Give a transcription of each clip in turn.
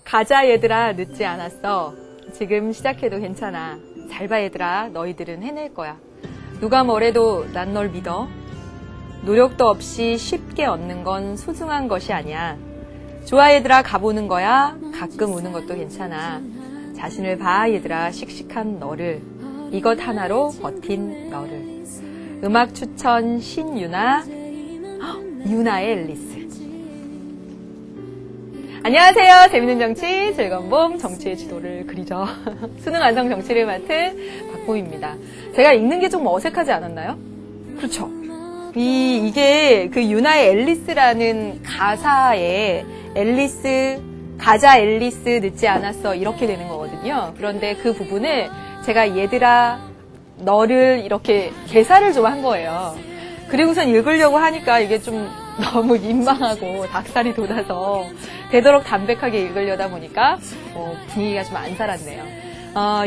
가자 얘들아 늦지 않았어. 지금 시작해도 괜찮아. 잘 봐 얘들아 너희들은 해낼 거야. 누가 뭐래도 난 널 믿어. 노력도 없이 쉽게 얻는 건 소중한 것이 아니야. 좋아 얘들아 가보는 거야. 가끔 우는 것도 괜찮아. 자신을 봐 얘들아 씩씩한 너를. 이것 하나로 버틴 너를. 음악 추천 신유나. 유나의 앨리스. 안녕하세요. 재밌는 정치, 즐거운 봄, 정치의 지도를 그리죠. 수능 완성 정치를 맡은 박봄입니다. 제가 읽는 게 좀 어색하지 않았나요? 그렇죠. 이게 그 유나의 앨리스라는 가사에 앨리스, 가자 앨리스 늦지 않았어 이렇게 되는 거거든요. 그런데 그 부분을 제가 얘들아 너를 이렇게 개사를 좀 한 거예요. 그리고선 읽으려고 하니까 이게 좀 너무 민망하고 닭살이 돋아서 되도록 담백하게 읽으려다 보니까 분위기가 좀 안 살았네요.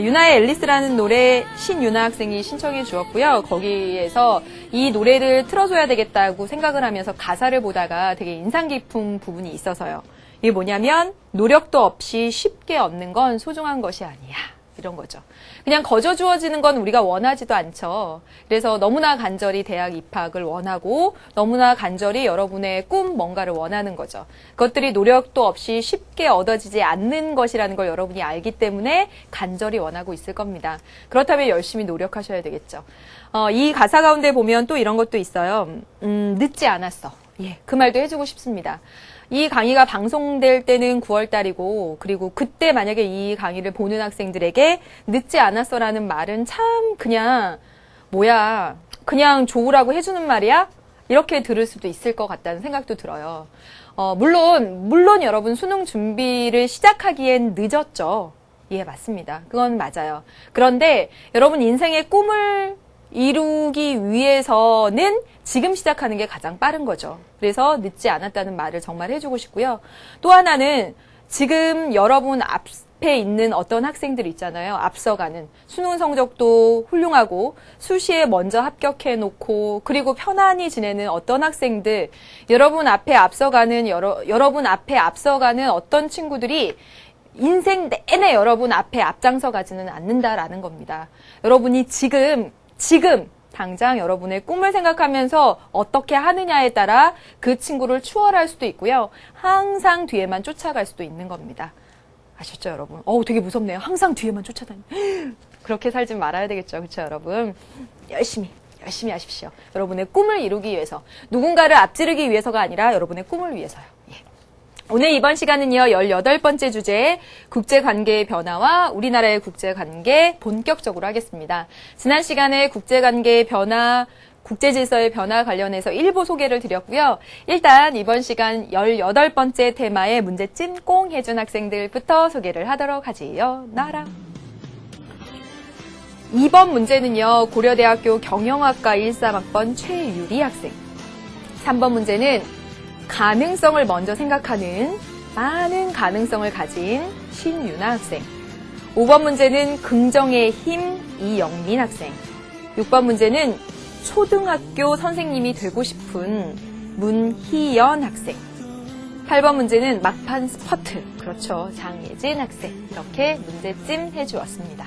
유나의 앨리스라는 노래 신유나 학생이 신청해 주었고요. 거기에서 이 노래를 틀어줘야 되겠다고 생각을 하면서 가사를 보다가 되게 인상 깊은 부분이 있어서요. 이게 뭐냐면 노력도 없이 쉽게 얻는 건 소중한 것이 아니야. 이런 거죠. 그냥 거저 주어지는 건 우리가 원하지도 않죠. 그래서 너무나 간절히 대학 입학을 원하고 너무나 간절히 여러분의 꿈 뭔가를 원하는 거죠. 그것들이 노력도 없이 쉽게 얻어지지 않는 것이라는 걸 여러분이 알기 때문에 간절히 원하고 있을 겁니다. 그렇다면 열심히 노력하셔야 되겠죠. 이 가사 가운데 보면 또 이런 것도 있어요. 늦지 않았어. 예, 그 말도 해주고 싶습니다. 이 강의가 방송될 때는 9월달이고 그리고 그때 만약에 이 강의를 보는 학생들에게 늦지 않았어라는 말은 참 그냥 뭐야 그냥 좋으라고 해주는 말이야? 이렇게 들을 수도 있을 것 같다는 생각도 들어요. 물론 여러분 수능 준비를 시작하기엔 늦었죠. 예, 맞습니다. 그건 맞아요. 그런데 여러분 인생의 꿈을 이루기 위해서는 지금 시작하는 게 가장 빠른 거죠. 그래서 늦지 않았다는 말을 정말 해주고 싶고요. 또 하나는 지금 여러분 앞에 있는 어떤 학생들 있잖아요. 앞서가는 앞서가는 성적도 훌륭하고 수시에 먼저 합격해 놓고 그리고 편안히 지내는 어떤 학생들, 여러분 앞에 앞서가는 어떤 친구들이 인생 내내 여러분 앞에 앞장서 가지는 않는다라는 겁니다. 여러분이 지금 당장 여러분의 꿈을 생각하면서 어떻게 하느냐에 따라 그 친구를 추월할 수도 있고요. 항상 뒤에만 쫓아갈 수도 있는 겁니다. 아셨죠, 여러분? 되게 무섭네요. 항상 뒤에만 쫓아다니. 그렇게 살지 말아야 되겠죠. 그렇죠, 여러분? 열심히 하십시오. 여러분의 꿈을 이루기 위해서. 누군가를 앞지르기 위해서가 아니라 여러분의 꿈을 위해서요. 예. 오늘 이번 시간은요, 18번째 주제 국제관계의 변화와 우리나라의 국제관계 본격적으로 하겠습니다. 지난 시간에 국제관계의 변화, 국제질서의 변화 관련해서 일부 소개를 드렸고요. 일단 이번 시간 18번째 테마의 문제 찐꽁 해준 학생들부터 소개를 하도록 하지요. 나라. 2번 문제는요, 고려대학교 경영학과 13학번 최유리 학생. 3번 문제는 가능성을 먼저 생각하는 많은 가능성을 가진 신유나 학생. 5번 문제는 긍정의 힘 이영민 학생. 6번 문제는 초등학교 선생님이 되고 싶은 문희연 학생. 8번 문제는 막판 스퍼트. 그렇죠. 장예진 학생. 이렇게 문제찜 해주었습니다.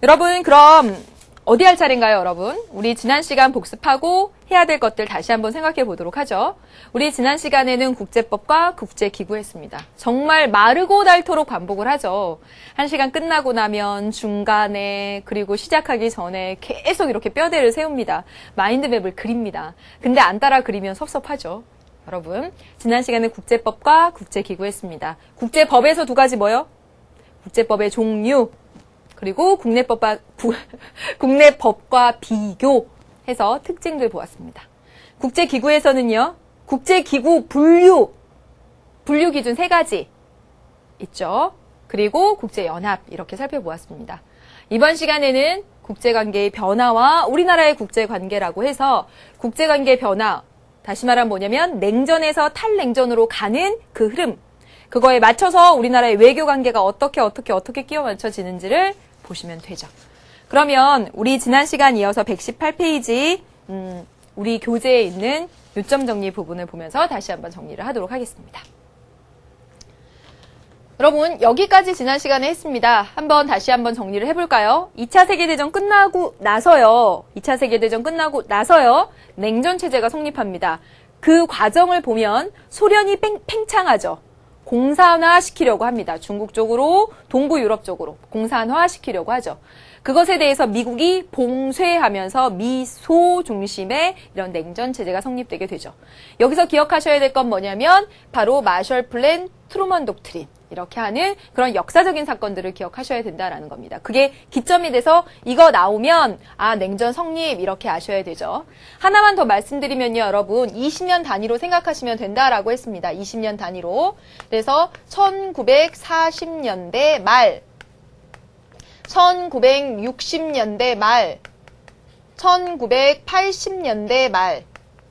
여러분 그럼 어디 할 차례인가요, 여러분? 우리 지난 시간 복습하고 해야 될 것들 다시 한번 생각해 보도록 하죠. 우리 지난 시간에는 국제법과 국제기구 했습니다. 정말 마르고 닳도록 반복을 하죠. 한 시간 끝나고 나면 중간에 그리고 시작하기 전에 계속 이렇게 뼈대를 세웁니다. 마인드맵을 그립니다. 근데 안 따라 그리면 섭섭하죠. 여러분, 지난 시간에 국제법과 국제기구 했습니다. 국제법에서 두 가지 뭐요? 국제법의 종류. 그리고 국내법과 비교해서 특징들 보았습니다. 국제기구에서는요, 국제기구 분류 기준 3가지 있죠. 그리고 국제연합 이렇게 살펴보았습니다. 이번 시간에는 국제관계의 변화와 우리나라의 국제관계라고 해서 국제관계 변화, 다시 말하면 뭐냐면 냉전에서 탈냉전으로 가는 그 흐름, 그거에 맞춰서 우리나라의 외교관계가 어떻게 끼워 맞춰지는지를 보시면 되죠. 그러면 우리 지난 시간 이어서 118페이지 우리 교재에 있는 요점 정리 부분을 보면서 다시 한번 정리를 하도록 하겠습니다. 여러분, 여기까지 지난 시간에 했습니다. 다시 한번 정리를 해볼까요? 2차 세계대전 끝나고 나서요. 2차 세계대전 끝나고 나서요. 냉전체제가 성립합니다. 그 과정을 보면 소련이 팽창하죠. 공산화시키려고 합니다. 중국 쪽으로, 동부 유럽 쪽으로 공산화시키려고 하죠. 그것에 대해서 미국이 봉쇄하면서 미소 중심의 이런 냉전체제가 성립되게 되죠. 여기서 기억하셔야 될 건 뭐냐면 바로 마셜 플랜, 트루먼 독트린 이렇게 하는 그런 역사적인 사건들을 기억하셔야 된다라는 겁니다. 그게 기점이 돼서 이거 나오면 냉전 성립 이렇게 아셔야 되죠. 하나만 더 말씀드리면요. 여러분 20년 단위로 생각하시면 된다라고 했습니다. 20년 단위로. 그래서 1940년대 말 1960년대 말, 1980년대 말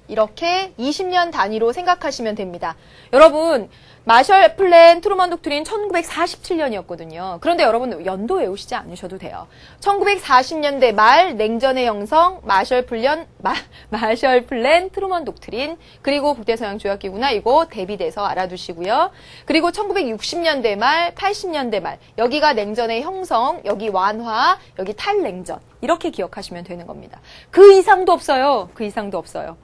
이렇게 20년 단위로 생각하시면 됩니다. 여러분 마셜 플랜, 트루먼 독트린 1947년이었거든요. 그런데 여러분 연도 외우시지 않으셔도 돼요. 1940년대 말 냉전의 형성, 마셜 플랜, 트루먼 독트린, 그리고 북대서양조약기구나 이거 대비돼서 알아두시고요. 그리고 1960년대 말, 80년대 말 여기가 냉전의 형성, 여기 완화, 여기 탈냉전 이렇게 기억하시면 되는 겁니다. 그 이상도 없어요. 그 이상도 없어요.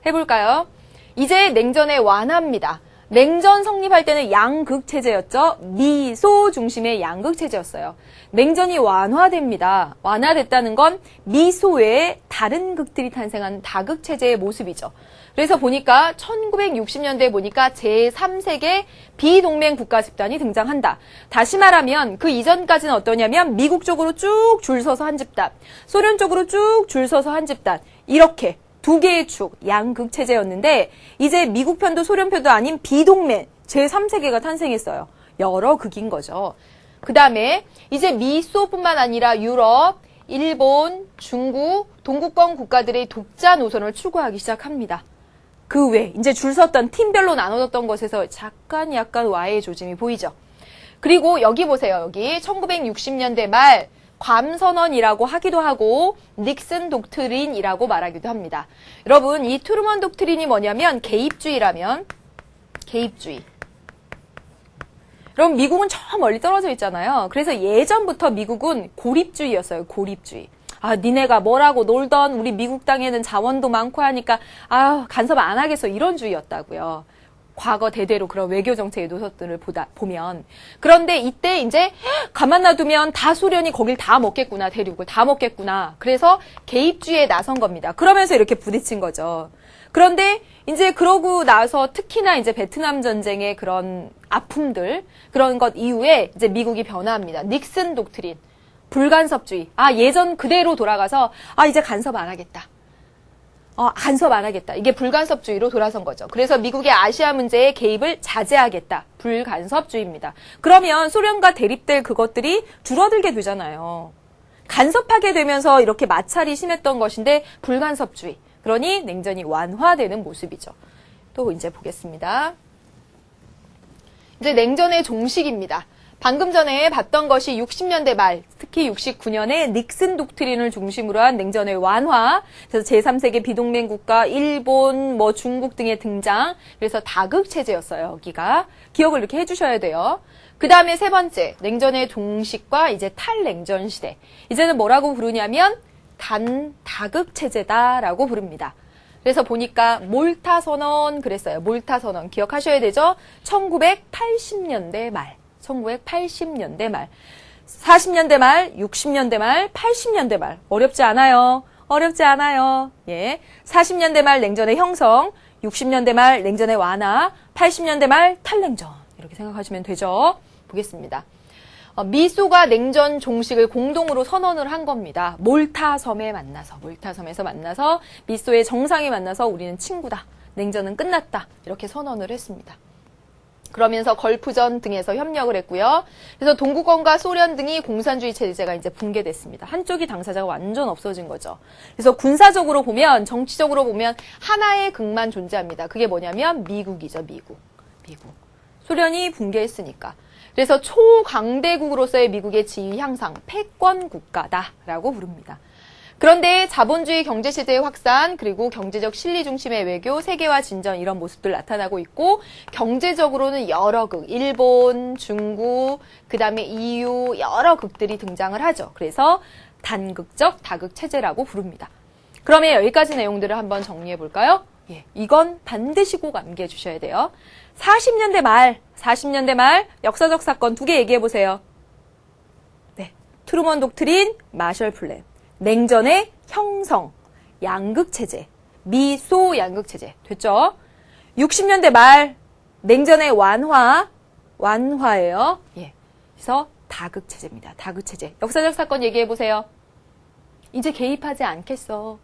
해볼까요? 이제 냉전의 완화입니다. 냉전 성립할 때는 양극체제였죠. 미소 중심의 양극체제였어요. 냉전이 완화됩니다. 완화됐다는 건 미소 외에 다른 극들이 탄생한 다극체제의 모습이죠. 그래서 보니까 1960년대에 보니까 제3세계 비동맹 국가 집단이 등장한다. 다시 말하면 그 이전까지는 어떠냐면 미국 쪽으로 쭉 줄 서서 한 집단, 소련 쪽으로 쭉 줄 서서 한 집단 이렇게 두 개의 축, 양극체제였는데 이제 미국 편도 소련 편도 아닌 비동맹, 제3세계가 탄생했어요. 여러 극인 거죠. 그 다음에 이제 미소뿐만 아니라 유럽, 일본, 중국, 동구권 국가들의 독자 노선을 추구하기 시작합니다. 그 외 이제 줄 섰던 팀별로 나눠졌던 것에서 약간 와해의 조짐이 보이죠. 그리고 여기 보세요. 여기 1960년대 말 괌선언이라고 하기도 하고 닉슨 독트린이라고 말하기도 합니다. 여러분 이 트루먼 독트린이 뭐냐면 개입주의라면 개입주의. 여러분 미국은 저 멀리 떨어져 있잖아요. 그래서 예전부터 미국은 고립주의였어요. 고립주의. 니네가 뭐라고 놀던 우리 미국 땅에는 자원도 많고 하니까 간섭 안 하겠어 이런 주의였다고요. 과거 대대로 그런 외교 정책의 노선들을 보면. 그런데 이때 이제 가만 놔두면 다 소련이 거길 다 먹겠구나. 대륙을 다 먹겠구나. 그래서 개입주의에 나선 겁니다. 그러면서 이렇게 부딪힌 거죠. 그런데 이제 그러고 나서 특히나 이제 베트남 전쟁의 그런 아픔들 그런 것 이후에 이제 미국이 변화합니다. 닉슨 독트린. 불간섭주의. 예전 그대로 돌아가서 이제 간섭 안 하겠다. 간섭 안 하겠다. 이게 불간섭주의로 돌아선 거죠. 그래서 미국의 아시아 문제에 개입을 자제하겠다. 불간섭주의입니다. 그러면 소련과 대립될 그것들이 줄어들게 되잖아요. 간섭하게 되면서 이렇게 마찰이 심했던 것인데 불간섭주의. 그러니 냉전이 완화되는 모습이죠. 또 이제 보겠습니다. 이제 냉전의 종식입니다. 방금 전에 봤던 것이 60년대 말, 특히 69년에 닉슨 독트린을 중심으로 한 냉전의 완화, 그래서 제3세계 비동맹 국가, 일본, 중국 등의 등장, 그래서 다극체제였어요, 여기가. 기억을 이렇게 해주셔야 돼요. 그 다음에 세 번째, 냉전의 종식과 이제 탈냉전 시대. 이제는 뭐라고 부르냐면, 다극체제다라고 부릅니다. 그래서 보니까 몰타 선언 그랬어요. 몰타 선언 기억하셔야 되죠? 1980년대 말. 1980년대 말, 40년대 말, 60년대 말, 80년대 말. 어렵지 않아요. 어렵지 않아요. 예. 40년대 말 냉전의 형성, 60년대 말 냉전의 완화, 80년대 말 탈냉전. 이렇게 생각하시면 되죠. 보겠습니다. 미소가 냉전 종식을 공동으로 선언을 한 겁니다. 몰타섬에 만나서, 몰타섬에서 만나서 미소의 정상에 만나서 우리는 친구다. 냉전은 끝났다. 이렇게 선언을 했습니다. 그러면서 걸프전 등에서 협력을 했고요. 그래서 동구권과 소련 등이 공산주의 체제가 이제 붕괴됐습니다. 한쪽이 당사자가 완전 없어진 거죠. 그래서 군사적으로 보면, 정치적으로 보면 하나의 극만 존재합니다. 그게 뭐냐면 미국이죠, 미국. 소련이 붕괴했으니까. 그래서 초강대국으로서의 미국의 지위 향상, 패권 국가다라고 부릅니다. 그런데 자본주의 경제체제의 확산, 그리고 경제적 실리 중심의 외교, 세계화 진전 이런 모습들 나타나고 있고 경제적으로는 여러 극, 일본, 중국, 그 다음에 EU 여러 극들이 등장을 하죠. 그래서 단극적 다극 체제라고 부릅니다. 그러면 여기까지 내용들을 한번 정리해 볼까요? 예, 이건 반드시 꼭 암기해 주셔야 돼요. 40년대 말 역사적 사건 2개 얘기해 보세요. 네, 트루먼 독트린, 마셜 플랜, 냉전의 형성, 양극체제, 미소 양극체제 됐죠? 60년대 말 냉전의 완화예요. 예, 그래서 다극체제입니다. 다극체제. 역사적 사건 얘기해 보세요. 이제 개입하지 않겠어.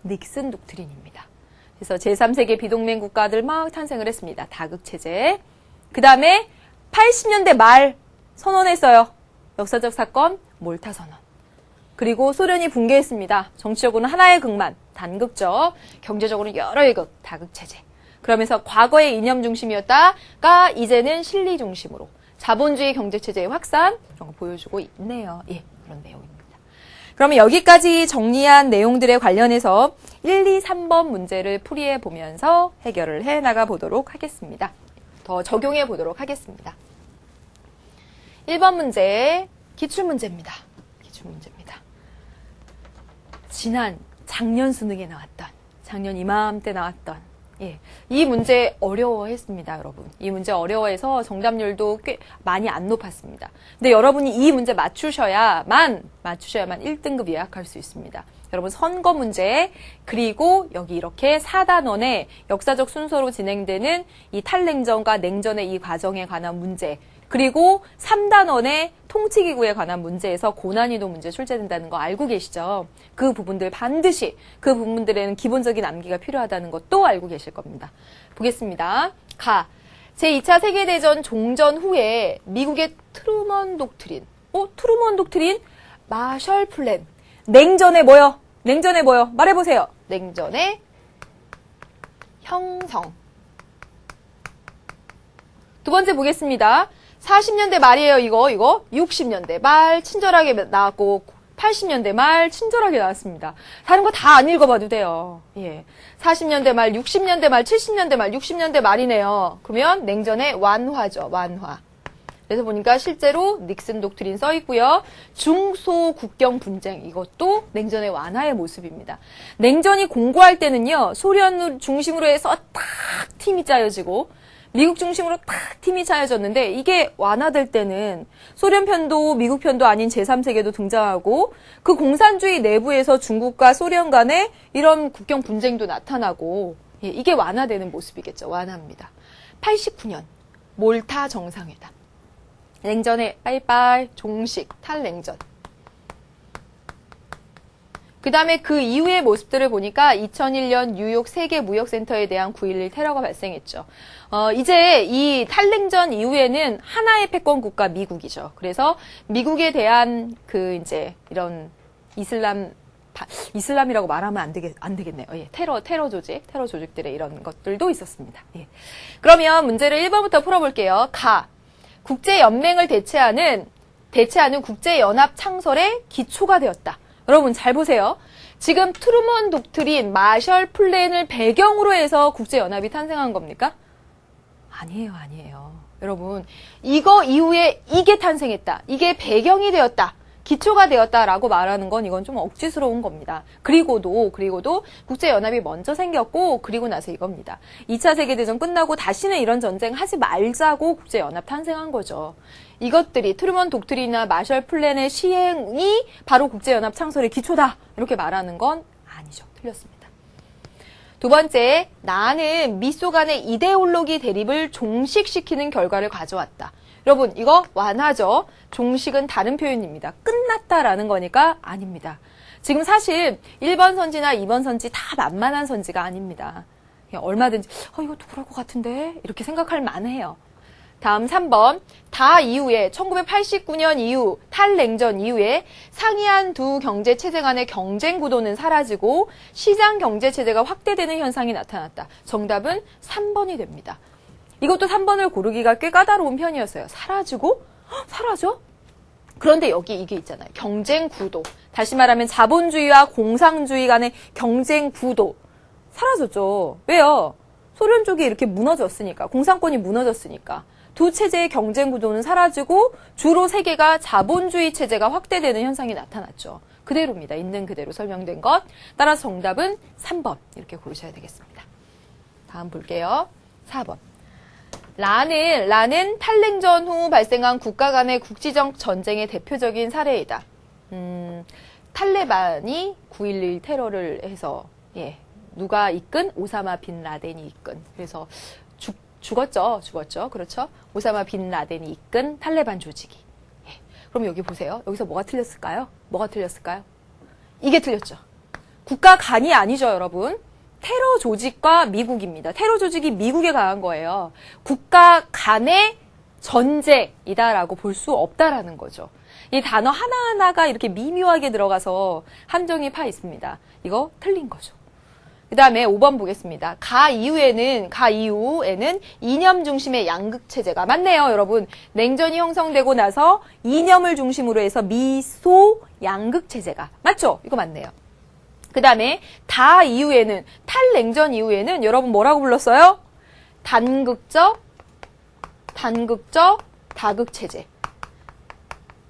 닉슨 독트린입니다. 그래서 제3세계 비동맹 국가들 막 탄생을 했습니다. 다극체제. 그 다음에 80년대 말 선언했어요. 역사적 사건 몰타 선언. 그리고 소련이 붕괴했습니다. 정치적으로는 하나의 극만, 단극적. 경제적으로는 여러의 극, 다극체제. 그러면서 과거의 이념 중심이었다가 이제는 실리 중심으로 자본주의 경제체제의 확산 이런 거 보여주고 있네요. 예, 그런 내용입니다. 그러면 여기까지 정리한 내용들에 관련해서 1, 2, 3번 문제를 풀이해 보면서 해결을 해 나가 보도록 하겠습니다. 더 적용해 보도록 하겠습니다. 1번 문제, 기출문제입니다. 기출문제입니다. 작년 수능에 나왔던, 작년 이맘때 나왔던, 예, 이 문제 어려워했습니다, 여러분. 이 문제 어려워해서 정답률도 꽤 많이 안 높았습니다. 근데 여러분이 이 문제 맞추셔야만 1등급 예약할 수 있습니다. 여러분 선거 문제, 그리고 여기 이렇게 4단원의 역사적 순서로 진행되는 이 탈냉전과 냉전의 이 과정에 관한 문제, 그리고 3단원의 통치기구에 관한 문제에서 고난이도 문제 출제된다는 거 알고 계시죠? 그 부분들 반드시 그 부분들에는 기본적인 암기가 필요하다는 것도 알고 계실 겁니다. 보겠습니다. 제2차 세계대전 종전 후에 미국의 트루먼 독트린, 트루먼 독트린, 마셜 플랜, 냉전의 뭐요? 말해보세요. 냉전의 형성. 두 번째 보겠습니다. 40년대 말이에요, 이거. 60년대 말 친절하게 나왔고, 80년대 말 친절하게 나왔습니다. 다른 거 다 안 읽어봐도 돼요. 예. 40년대 말, 60년대 말, 70년대 말, 60년대 말이네요. 그러면 냉전의 완화죠, 완화. 그래서 보니까 실제로 닉슨 독트린 써 있고요. 중소 국경 분쟁, 이것도 냉전의 완화의 모습입니다. 냉전이 공고할 때는요, 소련 중심으로 해서 딱 팀이 짜여지고, 미국 중심으로 딱 팀이 짜여졌는데 이게 완화될 때는 소련 편도 미국 편도 아닌 제3세계도 등장하고 그 공산주의 내부에서 중국과 소련 간의 이런 국경 분쟁도 나타나고 이게 완화되는 모습이겠죠. 완화입니다. 89년 몰타 정상회담. 냉전의 빠이빠이 종식 탈냉전. 그 다음에 그 이후의 모습들을 보니까 2001년 뉴욕 세계무역센터에 대한 9.11 테러가 발생했죠. 이제 이 탈냉전 이후에는 하나의 패권 국가 미국이죠. 그래서 미국에 대한 이런 이슬람이라고 말하면 안 되겠네요. 예, 테러 조직들의 이런 것들도 있었습니다. 예. 그러면 문제를 1번부터 풀어볼게요. 국제연맹을 대체하는 국제연합 창설의 기초가 되었다. 여러분 잘 보세요. 지금 트루먼 독트린, 마셜 플랜을 배경으로 해서 국제연합이 탄생한 겁니까? 아니에요. 여러분, 이거 이후에 이게 탄생했다. 이게 배경이 되었다. 기초가 되었다라고 말하는 건 이건 좀 억지스러운 겁니다. 그리고도 국제연합이 먼저 생겼고 그리고 나서 이겁니다. 2차 세계대전 끝나고 다시는 이런 전쟁 하지 말자고 국제연합 탄생한 거죠. 이것들이 트루먼 독트린이나 마셜 플랜의 시행이 바로 국제연합 창설의 기초다. 이렇게 말하는 건 아니죠. 틀렸습니다. 두 번째, 나는 미소 간의 이데올로기 대립을 종식시키는 결과를 가져왔다. 여러분, 이거 완화죠. 종식은 다른 표현입니다. 끝났다라는 거니까 아닙니다. 지금 사실 1번 선지나 2번 선지 다 만만한 선지가 아닙니다. 얼마든지 이것도 그럴 것 같은데 이렇게 생각할 만해요. 다음 3번, 다 이후에 1989년 이후 탈냉전 이후에 상이한 두 경제체제 간의 경쟁 구도는 사라지고 시장 경제체제가 확대되는 현상이 나타났다. 정답은 3번이 됩니다. 이것도 3번을 고르기가 꽤 까다로운 편이었어요. 사라지고? 사라져? 그런데 여기 이게 있잖아요. 경쟁 구도. 다시 말하면 자본주의와 공산주의 간의 경쟁 구도. 사라졌죠. 왜요? 소련 쪽이 이렇게 무너졌으니까. 공산권이 무너졌으니까. 두 체제의 경쟁 구도는 사라지고 주로 세계가 자본주의 체제가 확대되는 현상이 나타났죠. 그대로입니다. 있는 그대로 설명된 것. 따라서 정답은 3번 이렇게 고르셔야 되겠습니다. 다음 볼게요. 4번. 라는 탈냉전 후 발생한 국가 간의 국지적 전쟁의 대표적인 사례이다. 탈레반이 9.11 테러를 해서 누가 이끈? 오사마 빈 라덴이 이끈. 그래서 죽었죠. 그렇죠? 오사마 빈 라덴이 이끈 탈레반 조직이. 그럼 여기 보세요. 여기서 뭐가 틀렸을까요? 이게 틀렸죠. 국가 간이 아니죠, 여러분. 테러 조직과 미국입니다. 테러 조직이 미국에 강한 거예요. 국가 간의 전쟁이다라고 볼 수 없다라는 거죠. 이 단어 하나하나가 이렇게 미묘하게 들어가서 함정이 파 있습니다. 이거 틀린 거죠. 그 다음에 5번 보겠습니다. 가 이후에는 이념 중심의 양극체제가 맞네요, 여러분. 냉전이 형성되고 나서 이념을 중심으로 해서 미소 양극체제가 맞죠? 이거 맞네요. 그 다음에 탈냉전 이후에는 여러분 뭐라고 불렀어요? 단극적 다극체제.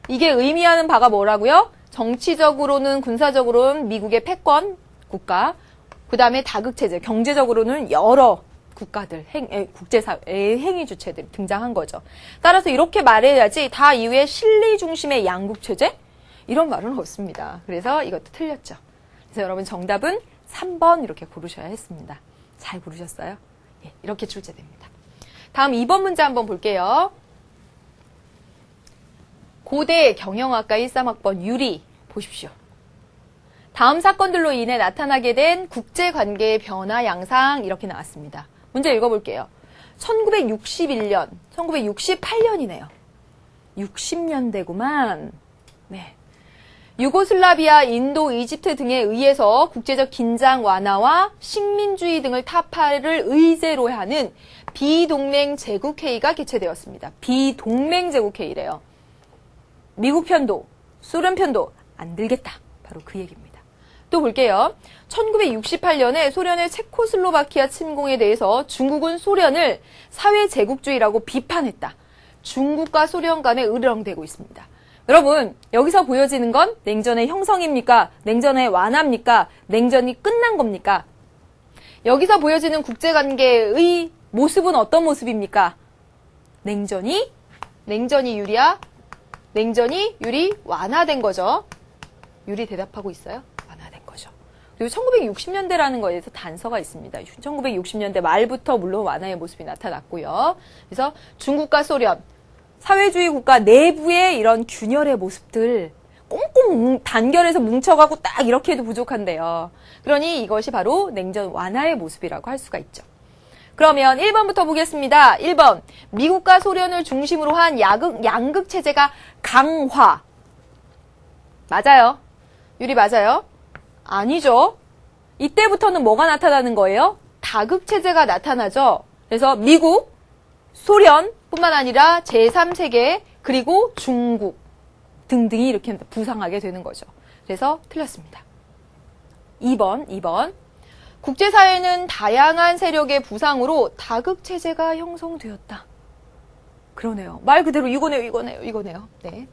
이게 의미하는 바가 뭐라고요? 정치적으로는 군사적으로는 미국의 패권 국가, 그 다음에 다극체제, 경제적으로는 여러 국가들, 국제사회의 행위 주체들이 등장한 거죠. 따라서 이렇게 말해야지 다 이후에 실리 중심의 양국체제? 이런 말은 없습니다. 그래서 이것도 틀렸죠. 그래서 여러분 정답은 3번 이렇게 고르셔야 했습니다. 잘 고르셨어요? 이렇게 출제됩니다. 다음 2번 문제 한번 볼게요. 고대 경영학과 13학번 유리 보십시오. 다음 사건들로 인해 나타나게 된 국제관계의 변화 양상 이렇게 나왔습니다. 문제 읽어볼게요. 1961년, 1968년이네요. 60년대구만. 네. 유고슬라비아, 인도, 이집트 등에 의해서 국제적 긴장 완화와 식민주의 등을 타파를 의제로 하는 비동맹 제국회의가 개최되었습니다. 비동맹 제국회의래요. 미국 편도, 소련 편도 안 들겠다. 바로 그 얘기입니다. 또 볼게요. 1968년에 소련의 체코슬로바키아 침공에 대해서 중국은 소련을 사회제국주의라고 비판했다. 중국과 소련 간에 으르렁대고 있습니다. 여러분, 여기서 보여지는 건 냉전의 형성입니까? 냉전의 완화입니까? 냉전이 끝난 겁니까? 여기서 보여지는 국제관계의 모습은 어떤 모습입니까? 냉전이 유리야? 냉전이 완화된 거죠. 유리 대답하고 있어요? 완화된 거죠. 그리고 1960년대라는 거에 대해서 단서가 있습니다. 1960년대 말부터 물론 완화의 모습이 나타났고요. 그래서 중국과 소련, 사회주의 국가 내부의 이런 균열의 모습들 꽁꽁 단결해서 뭉쳐가고 딱 이렇게 해도 부족한데요. 그러니 이것이 바로 냉전 완화의 모습이라고 할 수가 있죠. 그러면 1번부터 보겠습니다. 1번, 미국과 소련을 중심으로 한 양극 체제가 강화. 맞아요. 유리 맞아요? 아니죠. 이때부터는 뭐가 나타나는 거예요? 다극 체제가 나타나죠. 그래서 미국, 소련 뿐만 아니라 제3세계 그리고 중국 등등이 이렇게 부상하게 되는 거죠. 그래서 틀렸습니다. 2번. 국제사회는 다양한 세력의 부상으로 다극체제가 형성되었다. 그러네요. 말 그대로 이거네요. 네.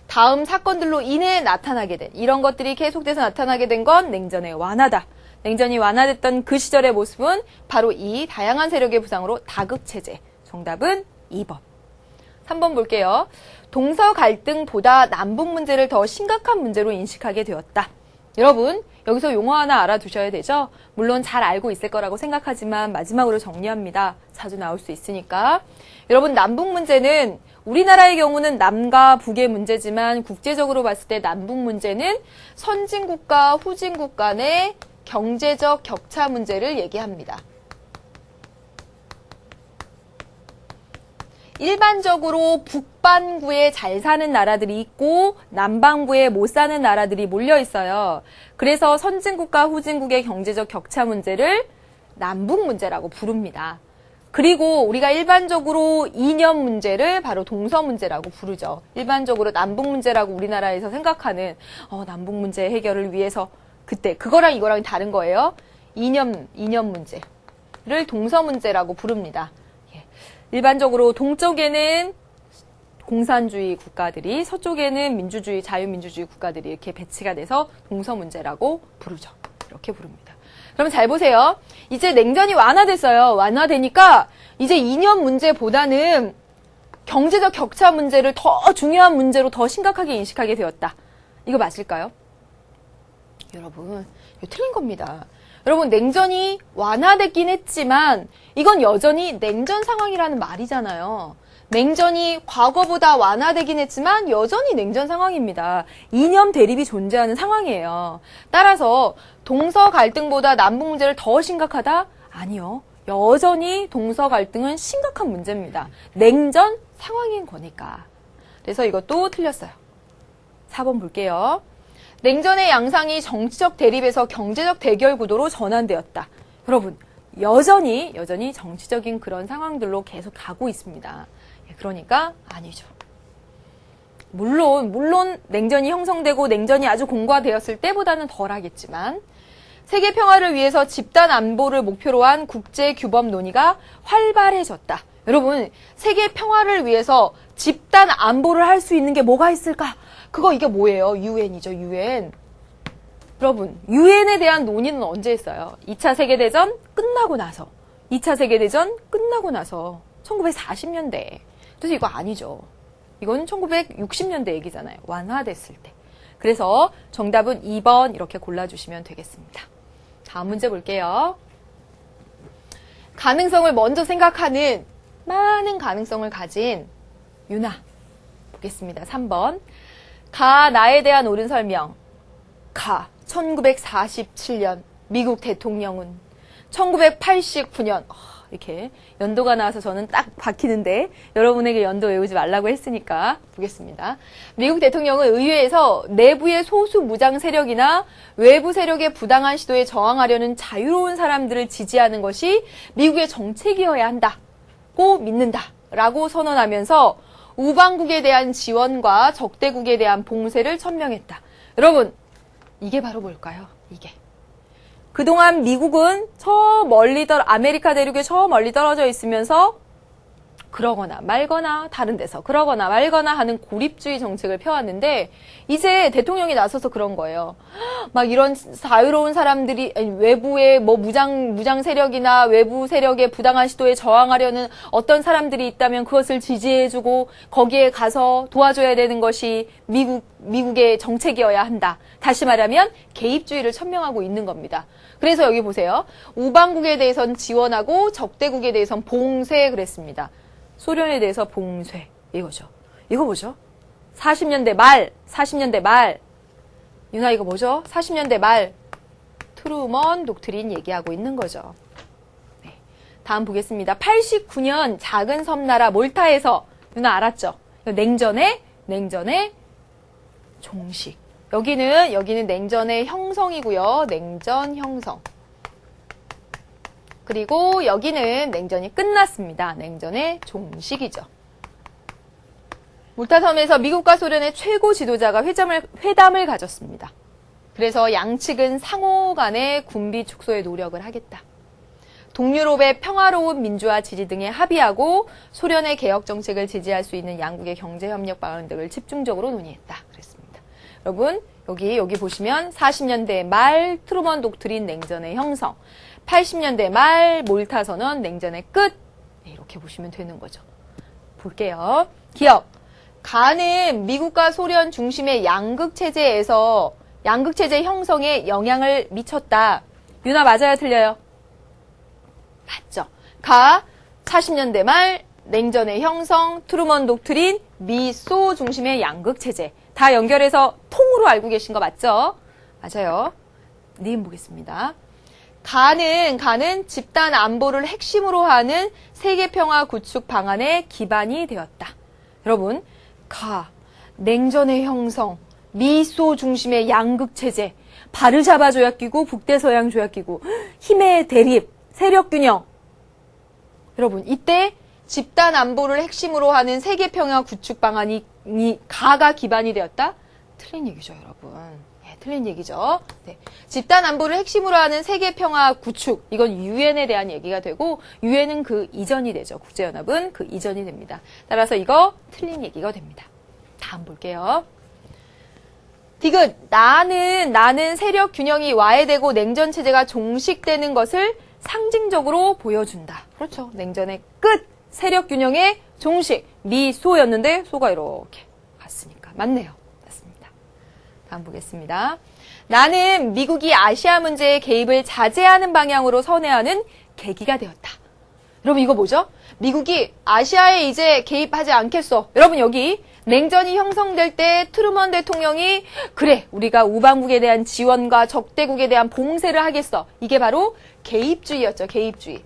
다음 사건들로 인해 나타나게 된, 이런 것들이 계속돼서 나타나게 된 건 냉전의 완화다. 냉전이 완화됐던 그 시절의 모습은 바로 이 다양한 세력의 부상으로 다극체제. 정답은 2번. 3번 볼게요. 동서 갈등보다 남북 문제를 더 심각한 문제로 인식하게 되었다. 여러분, 여기서 용어 하나 알아두셔야 되죠? 물론 잘 알고 있을 거라고 생각하지만 마지막으로 정리합니다. 자주 나올 수 있으니까. 여러분, 남북 문제는 우리나라의 경우는 남과 북의 문제지만 국제적으로 봤을 때 남북 문제는 선진국과 후진국 간의 경제적 격차 문제를 얘기합니다. 일반적으로 북반구에 잘 사는 나라들이 있고 남반구에 못 사는 나라들이 몰려 있어요. 그래서 선진국과 후진국의 경제적 격차 문제를 남북 문제라고 부릅니다. 그리고 우리가 일반적으로 이념 문제를 바로 동서 문제라고 부르죠. 일반적으로 남북 문제라고 우리나라에서 생각하는 남북 문제 해결을 위해서 그때 그거랑 이거랑 다른 거예요. 이념 문제를 동서 문제라고 부릅니다. 예. 일반적으로 동쪽에는 공산주의 국가들이, 서쪽에는 민주주의, 자유민주주의 국가들이 이렇게 배치가 돼서 동서 문제라고 부르죠. 이렇게 부릅니다. 그럼 잘 보세요. 이제 냉전이 완화됐어요. 완화되니까 이제 이념 문제보다는 경제적 격차 문제를 더 중요한 문제로 더 심각하게 인식하게 되었다. 이거 맞을까요? 여러분, 이거 틀린 겁니다. 여러분, 냉전이 완화됐긴 했지만 이건 여전히 냉전 상황이라는 말이잖아요. 냉전이 과거보다 완화되긴 했지만 여전히 냉전 상황입니다. 이념 대립이 존재하는 상황이에요. 따라서 동서 갈등보다 남북 문제를 더 심각하다? 아니요. 여전히 동서 갈등은 심각한 문제입니다. 냉전 상황인 거니까. 그래서 이것도 틀렸어요. 4번 볼게요. 냉전의 양상이 정치적 대립에서 경제적 대결 구도로 전환되었다. 여러분, 여전히 정치적인 그런 상황들로 계속 가고 있습니다. 그러니까 아니죠. 물론 냉전이 형성되고 냉전이 아주 공고화되었을 때보다는 덜하겠지만 세계 평화를 위해서 집단 안보를 목표로 한 국제 규범 논의가 활발해졌다. 여러분, 세계 평화를 위해서 집단 안보를 할 수 있는 게 뭐가 있을까? 이게 뭐예요? 유엔이죠, 유엔. 여러분, 유엔에 대한 논의는 언제 했어요? 2차 세계대전 끝나고 나서. 2차 세계대전 끝나고 나서 1940년대. 그래서 이거 아니죠. 이건 1960년대 얘기잖아요. 완화됐을 때. 그래서 정답은 2번 이렇게 골라주시면 되겠습니다. 다음 문제 볼게요. 가능성을 먼저 생각하는 많은 가능성을 가진 유나. 보겠습니다. 3번. 나에 대한 옳은 설명. 1947년 미국 대통령은 1989년 이렇게 연도가 나와서 저는 딱 박히는데 여러분에게 연도 외우지 말라고 했으니까 보겠습니다. 미국 대통령은 의회에서 내부의 소수 무장 세력이나 외부 세력의 부당한 시도에 저항하려는 자유로운 사람들을 지지하는 것이 미국의 정책이어야 한다고 믿는다라고 선언하면서 우방국에 대한 지원과 적대국에 대한 봉쇄를 천명했다. 여러분, 이게 바로 뭘까요? 이게. 그동안 미국은 아메리카 대륙에 저 멀리 떨어져 있으면서 그러거나 말거나 다른 데서 그러거나 말거나 하는 고립주의 정책을 펴왔는데 이제 대통령이 나서서 그런 거예요. 막 이런 자유로운 사람들이 외부의 무장 세력이나 외부 세력의 부당한 시도에 저항하려는 어떤 사람들이 있다면 그것을 지지해주고 거기에 가서 도와줘야 되는 것이 미국의 정책이어야 한다. 다시 말하면 개입주의를 천명하고 있는 겁니다. 그래서 여기 보세요. 우방국에 대해서는 지원하고 적대국에 대해서는 봉쇄 그랬습니다. 소련에 대해서 봉쇄 이거죠. 이거 뭐죠? 40년대 말 유나 이거 뭐죠? 40년대 말 트루먼 독트린 얘기하고 있는 거죠. 네. 다음 보겠습니다. 89년 작은 섬나라 몰타에서 유나 알았죠? 냉전의 종식. 여기는 냉전의 형성이고요. 냉전 형성. 그리고 여기는 냉전이 끝났습니다. 냉전의 종식이죠. 몰타섬에서 미국과 소련의 최고 지도자가 회담을 가졌습니다. 그래서 양측은 상호 간의 군비 축소에 노력을 하겠다. 동유럽의 평화로운 민주화 지지 등에 합의하고 소련의 개혁 정책을 지지할 수 있는 양국의 경제협력 방안 등을 집중적으로 논의했다. 그랬습니다. 여러분, 여기 보시면 40년대 말 트루먼 독트린 냉전의 형성, 80년대 말 몰타 선언 냉전의 끝. 네, 이렇게 보시면 되는 거죠. 볼게요. 기억. 가는 미국과 소련 중심의 양극체제 형성에 영향을 미쳤다. 유나 맞아요, 틀려요? 맞죠. 40년대 말 냉전의 형성, 트루먼 독트린, 미소 중심의 양극체제. 다 연결해서 통으로 알고 계신 거 맞죠? 맞아요. 니은 보겠습니다. 가는 집단 안보를 핵심으로 하는 세계평화 구축 방안의 기반이 되었다. 여러분, 냉전의 형성, 미소 중심의 양극체제, 바르샤바 조약기구, 북대서양 조약기구, 힘의 대립, 세력균형. 여러분, 이때 집단 안보를 핵심으로 하는 세계평화 구축 방안이 가가 기반이 되었다? 틀린 얘기죠, 여러분. 예, 틀린 얘기죠. 네. 집단 안보를 핵심으로 하는 세계평화 구축, 이건 유엔에 대한 얘기가 되고, 유엔은 그 이전이 되죠. 국제연합은 그 이전이 됩니다. 따라서 이거 틀린 얘기가 됩니다. 다음 볼게요. 디귿, 나는 세력 균형이 와해되고 냉전 체제가 종식되는 것을 상징적으로 보여준다. 그렇죠. 냉전의 끝, 세력 균형의 종식, 미소였는데 소가 이렇게 갔으니까 맞네요. 맞습니다. 다음 보겠습니다. 나는 미국이 아시아 문제의 개입을 자제하는 방향으로 선회하는 계기가 되었다. 여러분 이거 뭐죠? 미국이 아시아에 이제 개입하지 않겠어. 여러분 여기 냉전이 형성될 때 트루먼 대통령이 그래 우리가 우방국에 대한 지원과 적대국에 대한 봉쇄를 하겠어. 이게 바로 개입주의였죠. 개입주의.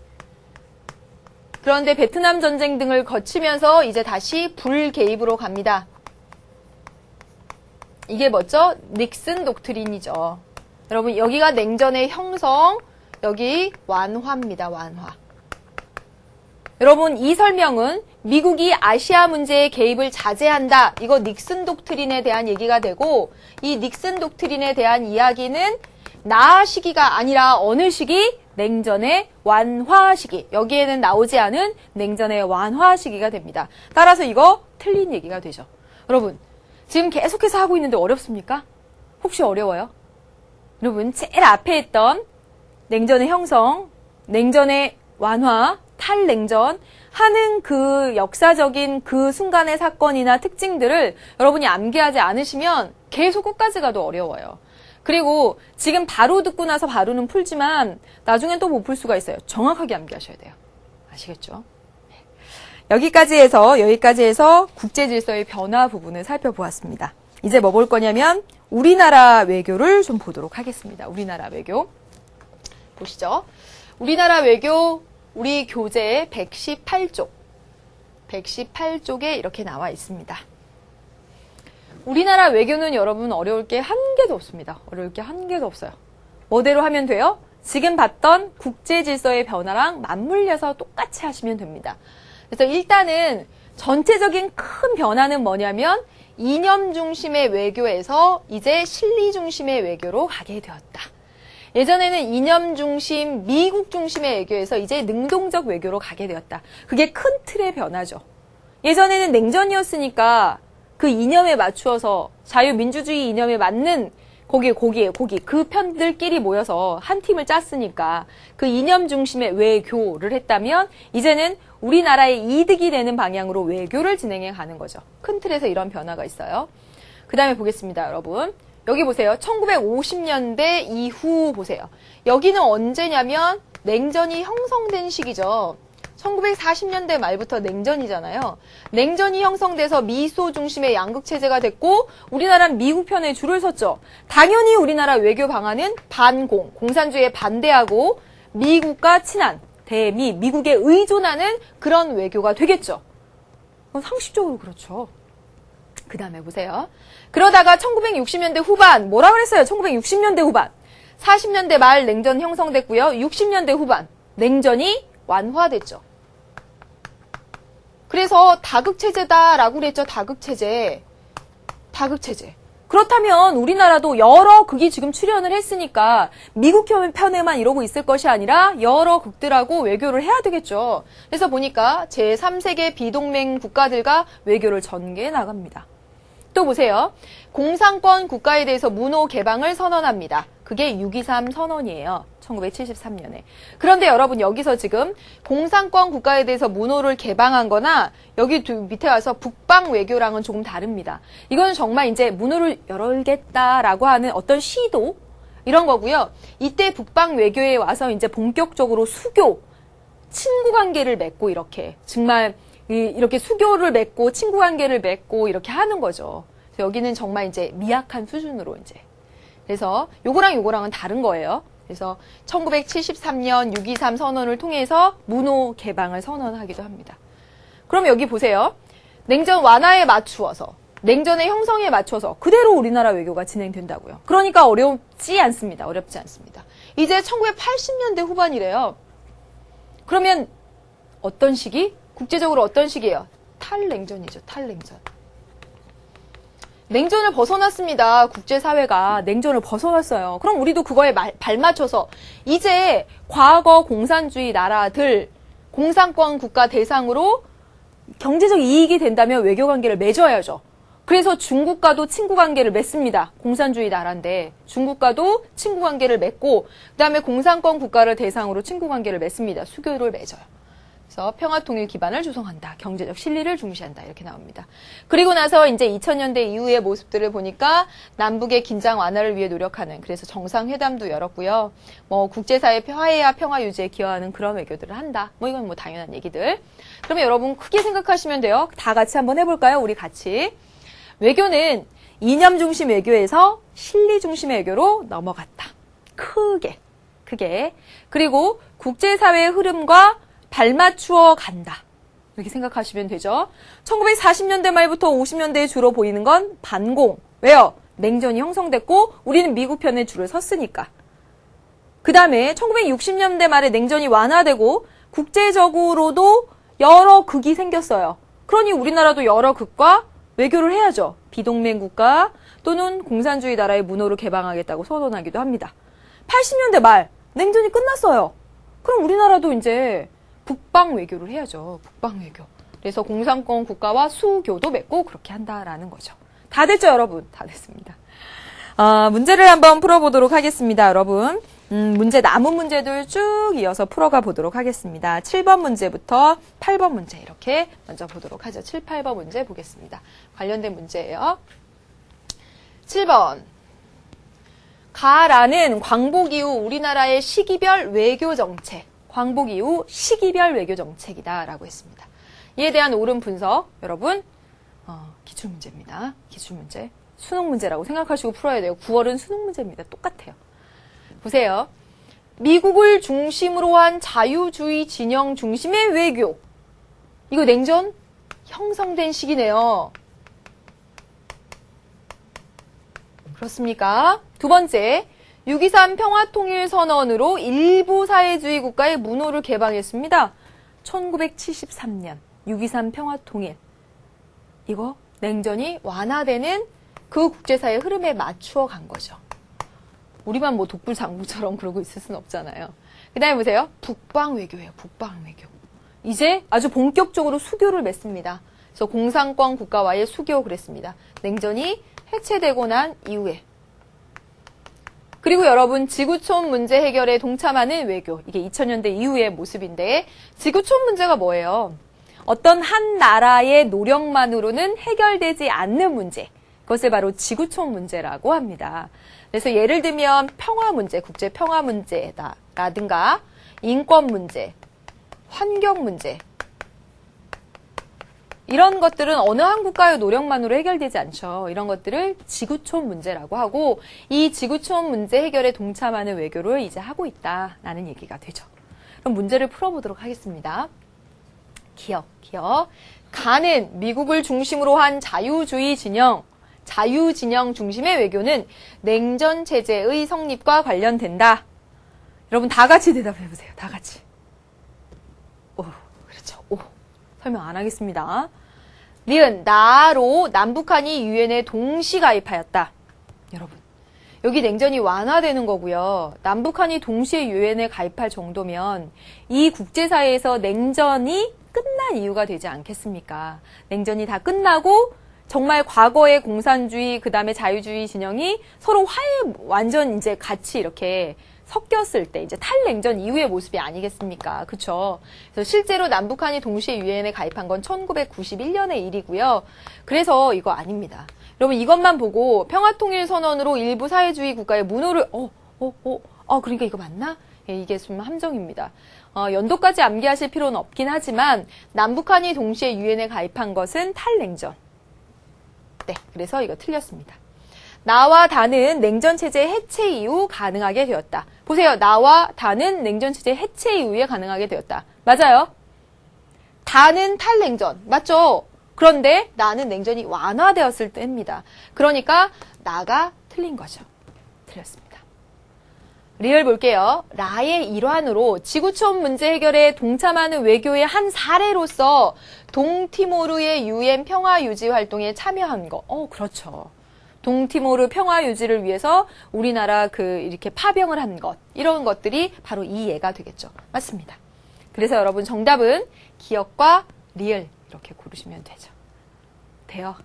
그런데 베트남 전쟁 등을 거치면서 이제 다시 불개입으로 갑니다. 이게 뭐죠? 닉슨 독트린이죠. 여러분 여기가 냉전의 형성, 여기 완화입니다. 완화. 여러분 이 설명은 미국이 아시아 문제에 개입을 자제한다. 이거 닉슨 독트린에 대한 얘기가 되고 이 닉슨 독트린에 대한 이야기는 나 시기가 아니라 어느 시기? 냉전의 완화 시기. 여기에는 나오지 않은 냉전의 완화 시기가 됩니다. 따라서 이거 틀린 얘기가 되죠. 여러분 지금 계속해서 하고 있는데 어렵습니까? 혹시 어려워요? 여러분 제일 앞에 했던 냉전의 형성, 냉전의 완화, 탈냉전 하는 그 역사적인 그 순간의 사건이나 특징들을 여러분이 암기하지 않으시면 계속 끝까지 가도 어려워요. 그리고 지금 바로 듣고 나서 바로는 풀지만 나중엔 또 못 풀 수가 있어요. 정확하게 암기하셔야 돼요. 아시겠죠? 여기까지 해서 국제질서의 변화 부분을 살펴보았습니다. 이제 뭐 볼 거냐면 우리나라 외교를 좀 보도록 하겠습니다. 우리나라 외교. 보시죠. 우리나라 외교 우리 교재 118쪽. 118쪽에 이렇게 나와 있습니다. 우리나라 외교는 여러분 어려울 게 한 개도 없습니다. 어려울 게 한 개도 없어요. 뭐대로 하면 돼요? 지금 봤던 국제질서의 변화랑 맞물려서 똑같이 하시면 됩니다. 그래서 일단은 전체적인 큰 변화는 뭐냐면 이념 중심의 외교에서 이제 실리 중심의 외교로 가게 되었다. 예전에는 이념 중심, 미국 중심의 외교에서 이제 능동적 외교로 가게 되었다. 그게 큰 틀의 변화죠. 예전에는 냉전이었으니까 그 이념에 맞추어서 자유민주주의 이념에 맞는 거기 그 편들끼리 모여서 한 팀을 짰으니까 그 이념 중심의 외교를 했다면 이제는 우리나라의 이득이 되는 방향으로 외교를 진행해 가는 거죠. 큰 틀에서 이런 변화가 있어요. 그 다음에 보겠습니다, 여러분. 여기 보세요. 1950년대 이후 보세요. 여기는 언제냐면 냉전이 형성된 시기죠. 1940년대 말부터 냉전이잖아요. 냉전이 형성돼서 미소 중심의 양극체제가 됐고 우리나라는 미국 편에 줄을 섰죠. 당연히 우리나라 외교 방안은 반공, 공산주의에 반대하고 미국과 친한, 대미, 미국에 의존하는 그런 외교가 되겠죠. 상식적으로 그렇죠. 그 다음에 보세요. 그러다가 1960년대 후반, 뭐라 그랬어요? 1960년대 후반. 40년대 말 냉전 형성됐고요. 60년대 후반, 냉전이 완화됐죠. 그래서 다극체제다라고 그랬죠. 다극체제. 그렇다면 우리나라도 여러 극이 지금 출연을 했으니까 미국 편에만 이러고 있을 것이 아니라 여러 극들하고 외교를 해야 되겠죠. 그래서 보니까 제3세계 비동맹 국가들과 외교를 전개해 나갑니다. 또 보세요. 공산권 국가에 대해서 문호 개방을 선언합니다. 그게 6.23 선언이에요. 1973년에. 그런데 여러분 여기서 지금 공산권 국가에 대해서 문호를 개방한 거나 여기 밑에 와서 북방 외교랑은 조금 다릅니다. 이건 정말 이제 문호를 열겠다라고 하는 어떤 시도 이런 거고요. 이때 북방 외교에 와서 이제 본격적으로 수교, 친구 관계를 맺고 이렇게 정말 이렇게 수교를 맺고 친구 관계를 맺고 이렇게 하는 거죠. 그래서 여기는 정말 이제 미약한 수준으로 이제. 그래서 요거랑은 다른 거예요. 그래서 1973년 6.23 선언을 통해서 문호 개방을 선언하기도 합니다. 그럼 여기 보세요. 냉전 완화에 맞추어서, 냉전의 형성에 맞춰서 그대로 우리나라 외교가 진행된다고요. 그러니까 어렵지 않습니다. 이제 1980년대 후반이래요. 그러면 어떤 시기? 국제적으로 어떤 시기예요? 탈냉전이죠. 탈냉전. 냉전을 벗어났습니다. 국제사회가 냉전을 벗어났어요. 그럼 우리도 그거에 발맞춰서 이제 과거 공산주의 나라들 공산권 국가 대상으로 경제적 이익이 된다면 외교관계를 맺어야죠. 그래서 중국과도 친구관계를 맺습니다. 공산주의 나라인데 중국과도 친구관계를 맺고 그 다음에 공산권 국가를 대상으로 친구관계를 맺습니다. 수교를 맺어요. 그래서 평화통일 기반을 조성한다. 경제적 실리를 중시한다. 이렇게 나옵니다. 그리고 나서 이제 2000년대 이후의 모습들을 보니까 남북의 긴장 완화를 위해 노력하는 그래서 정상회담도 열었고요. 뭐 국제사회 화해와 평화 유지에 기여하는 그런 외교들을 한다. 뭐 이건 뭐 당연한 얘기들. 그러면 여러분 크게 생각하시면 돼요. 다 같이 한번 해볼까요? 우리 같이. 외교는 이념 중심 외교에서 실리 중심의 외교로 넘어갔다. 크게. 그리고 국제사회의 흐름과 발맞추어 간다. 이렇게 생각하시면 되죠. 1940년대 말부터 50년대에 주로 보이는 건 반공. 왜요? 냉전이 형성됐고 우리는 미국 편에 줄을 섰으니까. 그 다음에 1960년대 말에 냉전이 완화되고 국제적으로도 여러 극이 생겼어요. 그러니 우리나라도 여러 극과 외교를 해야죠. 비동맹 국가 또는 공산주의 나라의 문호를 개방하겠다고 선언하기도 합니다. 80년대 말 냉전이 끝났어요. 그럼 우리나라도 이제 북방 외교를 해야죠. 북방 외교. 그래서 공산권 국가와 수교도 맺고 그렇게 한다라는 거죠. 다 됐죠, 여러분? 다 됐습니다. 문제를 한번 풀어보도록 하겠습니다, 여러분. 문제 남은 문제들 쭉 이어서 풀어가 보도록 하겠습니다. 7번 문제부터 8번 문제 이렇게 먼저 보도록 하죠. 7, 8번 문제 보겠습니다. 관련된 문제예요. 7번. 가라는 광복 이후 우리나라의 시기별 외교 정책. 광복 이후 시기별 외교 정책이다라고 했습니다. 이에 대한 옳은 분석, 여러분, 기출문제입니다. 기출문제. 수능 문제라고 생각하시고 풀어야 돼요. 9월은 수능 문제입니다. 똑같아요. 보세요. 미국을 중심으로 한 자유주의 진영 중심의 외교. 이거 냉전 형성된 시기네요. 그렇습니까? 두 번째, 6.23 평화통일선언으로 일부 사회주의 국가의 문호를 개방했습니다. 1973년 6.23 평화통일. 이거 냉전이 완화되는 그 국제사회 흐름에 맞추어 간 거죠. 우리만 뭐 독불장군처럼 그러고 있을 수는 없잖아요. 그 다음에 보세요. 북방 외교예요. 북방 외교. 이제 아주 본격적으로 수교를 맺습니다. 그래서 공산권 국가와의 수교 그랬습니다. 냉전이 해체되고 난 이후에. 그리고 여러분 지구촌 문제 해결에 동참하는 외교. 이게 2000년대 이후의 모습인데 지구촌 문제가 뭐예요? 어떤 한 나라의 노력만으로는 해결되지 않는 문제. 그것을 바로 지구촌 문제라고 합니다. 그래서 예를 들면 평화 문제, 국제 평화 문제라든가 인권 문제, 환경 문제 이런 것들은 어느 한 국가의 노력만으로 해결되지 않죠. 이런 것들을 지구촌 문제라고 하고 이 지구촌 문제 해결에 동참하는 외교를 이제 하고 있다라는 얘기가 되죠. 그럼 문제를 풀어보도록 하겠습니다. 기억. 가는 미국을 중심으로 한 자유주의 진영, 자유진영 중심의 외교는 냉전 체제의 성립과 관련된다. 여러분 다 같이 대답해 보세요. 다 같이. 오, 그렇죠. 오. 설명 안 하겠습니다. 니은 나로 남북한이 유엔에 동시 가입하였다. 여러분 여기 냉전이 완화되는 거고요. 남북한이 동시에 유엔에 가입할 정도면 이 국제사회에서 냉전이 끝난 이유가 되지 않겠습니까? 냉전이 다 끝나고 정말 과거의 공산주의 그다음에 자유주의 진영이 서로 완전 이제 같이 이렇게 섞였을 때 이제 탈냉전 이후의 모습이 아니겠습니까? 그렇죠? 그래서 실제로 남북한이 동시에 유엔에 가입한 건 1991년의 일이고요. 그래서 이거 아닙니다. 여러분 이것만 보고 평화통일선언으로 일부 사회주의 국가의 문호를 그러니까 이거 맞나? 예, 이게 좀 함정입니다. 연도까지 암기하실 필요는 없긴 하지만 남북한이 동시에 유엔에 가입한 것은 탈냉전. 네, 그래서 이거 틀렸습니다. 나와 다는 냉전체제 해체 이후 가능하게 되었다. 보세요. 나와 다는 냉전체제 해체 이후에 가능하게 되었다. 맞아요? 다는 탈냉전. 맞죠? 그런데 나는 냉전이 완화되었을 때입니다. 그러니까 나가 틀린 거죠. 틀렸습니다. 리얼 볼게요. 라의 일환으로 지구촌 문제 해결에 동참하는 외교의 한 사례로서 동티모르의 UN 평화 유지 활동에 참여한 거. 그렇죠. 동티모르 평화 유지를 위해서 우리나라 이렇게 파병을 한 것. 이런 것들이 바로 이 예가 되겠죠. 맞습니다. 그래서 여러분 정답은 기억과 리을 이렇게 고르시면 되죠. 돼요.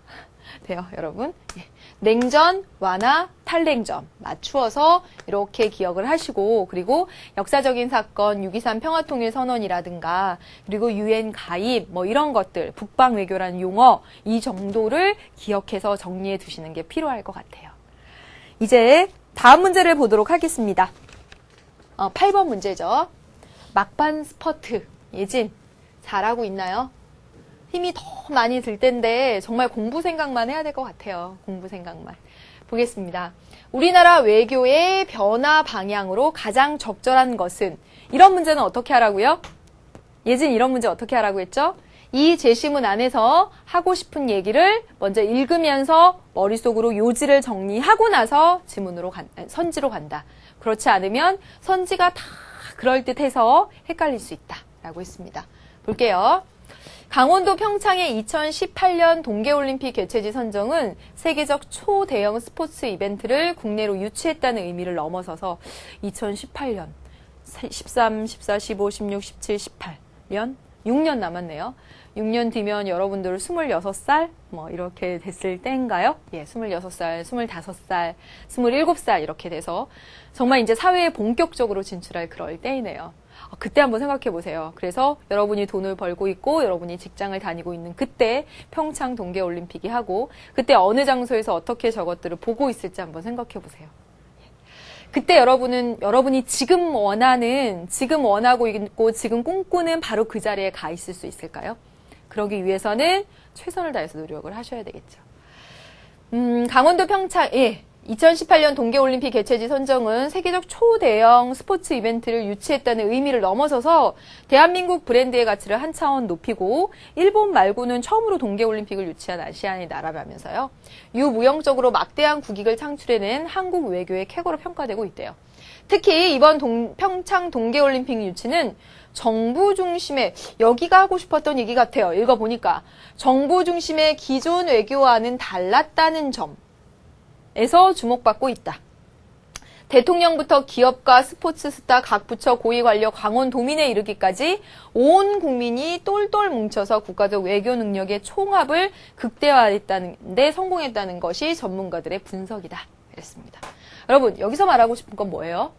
여러분. 예. 냉전, 완화, 탈냉전 맞추어서 이렇게 기억을 하시고 그리고 역사적인 사건 6.23 평화통일선언이라든가 그리고 UN 가입 이런 것들 북방 외교라는 용어 이 정도를 기억해서 정리해 두시는 게 필요할 것 같아요. 이제 다음 문제를 보도록 하겠습니다. 8번 문제죠. 막판 스퍼트. 예진 잘하고 있나요? 힘이 더 많이 들 텐데 정말 공부 생각만 해야 될 것 같아요. 공부 생각만. 보겠습니다. 우리나라 외교의 변화 방향으로 가장 적절한 것은 이런 문제는 어떻게 하라고요? 예진 이런 문제 어떻게 하라고 했죠? 이 제시문 안에서 하고 싶은 얘기를 먼저 읽으면서 머릿속으로 요지를 정리하고 나서 선지로 간다. 그렇지 않으면 선지가 다 그럴듯해서 헷갈릴 수 있다라고 했습니다. 볼게요. 강원도 평창의 2018년 동계올림픽 개최지 선정은 세계적 초대형 스포츠 이벤트를 국내로 유치했다는 의미를 넘어서서 2018년, 13, 14, 15, 16, 17, 18년, 6년 남았네요. 6년 뒤면 여러분들 26살 이렇게 됐을 때인가요? 예, 26살, 25살, 27살 이렇게 돼서 정말 이제 사회에 본격적으로 진출할 그럴 때이네요. 그때 한번 생각해 보세요. 그래서 여러분이 돈을 벌고 있고 여러분이 직장을 다니고 있는 그때 평창 동계올림픽이 하고 그때 어느 장소에서 어떻게 저것들을 보고 있을지 한번 생각해 보세요. 그때 여러분이 지금 원하고 있고 지금 꿈꾸는 바로 그 자리에 가 있을 수 있을까요? 그러기 위해서는 최선을 다해서 노력을 하셔야 되겠죠. 강원도 평창, 2018년 동계올림픽 개최지 선정은 세계적 초대형 스포츠 이벤트를 유치했다는 의미를 넘어서서 대한민국 브랜드의 가치를 한 차원 높이고 일본 말고는 처음으로 동계올림픽을 유치한 아시아의 나라라면서요. 유무형적으로 막대한 국익을 창출해낸 한국 외교의 쾌거로 평가되고 있대요. 특히 이번 평창 동계올림픽 유치는 정부 중심의 여기가 하고 싶었던 얘기 같아요. 읽어보니까 정부 중심의 기존 외교와는 달랐다는 점 에서 주목받고 있다. 대통령부터 기업가, 스포츠 스타, 각 부처 고위 관료, 강원도민에 이르기까지 온 국민이 똘똘 뭉쳐서 국가적 외교 능력의 총합을 극대화했다는 데 성공했다는 것이 전문가들의 분석이다. 그랬습니다. 여러분 여기서 말하고 싶은 건 뭐예요?